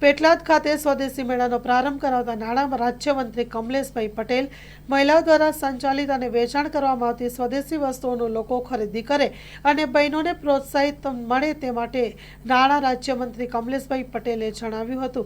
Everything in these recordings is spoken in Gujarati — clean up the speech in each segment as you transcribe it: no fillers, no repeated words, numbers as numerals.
પેટલાદ ખાતે સ્વદેશી મેળાનો પ્રારંભ કરાવતા નાણાં રાજ્યમંત્રી કમલેશભાઈ પટેલ મહિલાઓ દ્વારા સંચાલિત અને વેચાણ કરવામાં આવતી સ્વદેશી વસ્તુઓનું લોકો ખરીદી કરે અને બહેનોને પ્રોત્સાહિત મળે તે માટે નાણાં રાજ્યમંત્રી કમલેશભાઈ પટેલે જણાવ્યું હતું.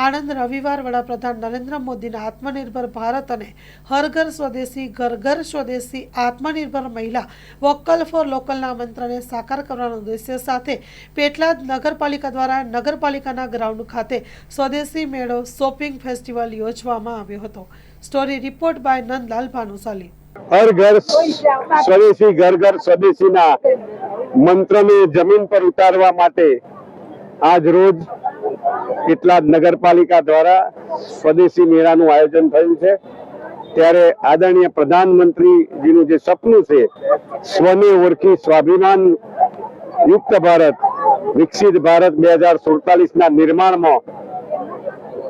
આણંદ રવિવાર વડાપ્રધાન નરેન્દ્ર મોદીના આત્મનિર્ભર ભારત અને હર ઘર સ્વદેશી ઘર ઘર સ્વદેશી આત્મનિર્ભર મહિલા વોકલ ફોર લોકલના મંત્રને સાકાર કરવાના ઉદ્દેશ્ય સાથે પેટલાદ નગરપાલિકા દ્વારા નગરપાલિકાના ગ્રાઉન્ડ ખાતે સ્વદેશી મેળો શોપિંગ ફેસ્ટિવલ યોજવામાં આવ્યો હતો. Story report by Nandlal Bhanushali. હર ઘર સ્વદેશી ઘર ઘર સ્વદેશીના મંત્રને જમીન પર ઉતારવા માટે આજ રોજ પેટલાદ નગરપાલિકા દ્વારા સ્વદેશી મેળાનું આયોજન થયું છે. ત્યારે આદરણીય પ્રધાનમંત્રીજીનું જે સપનું છે સ્વને ઓળખી સ્વાભિમાન યુક્ત ભારત વિકસિત ભારત 2047ના નિર્માણમાં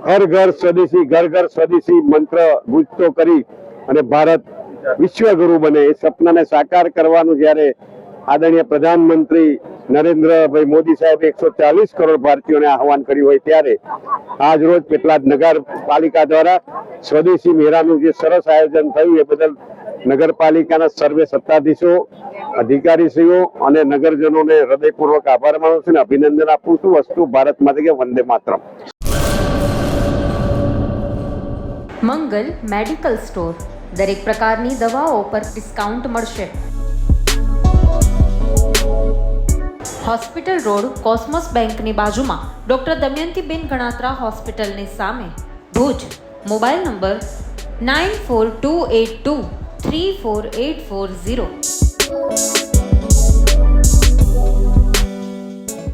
હર ઘર સ્વદેશી ઘર ઘર સ્વદેશી મંત્ર ગુંજતો કરી અને ભારત વિશ્વગુરુ બને એ સપનાને સાકાર કરવાનું જ્યારે આદરણીય પ્રધાનમંત્રી નરેન્દ્રભાઈ મોદી સાહેબે 140 કરોડ ભારતીયોને આહવાન કર્યું હોય ત્યારે આજ રોજ પેટલાદ નગરપાલિકા દ્વારા સ્વદેશી મેળાનું જે સરસ આયોજન થયું એ બદલ નગરપાલિકાના સર્વે સત્તાધીશો અધિકારીશ્રીઓ અને નગરજનોને હૃદયપૂર્વક આભાર માનું છું અને અભિનંદન આપું છું. વસ્તુ ભારત માતા કે વંદે માતરમ. મંગલ મેડિકલ સ્ટોર દરેક પ્રકારની દવાઓ પર ડિસ્કાઉન્ટ મળશે. હોસ્પિટલ રોડ કોસ્મોસ બેંકની બાજુમાં ડોક્ટર દમયંતીબેન ગણાત્રા હોસ્પિટલની સામે ભુજ. Mobile number 9428234840.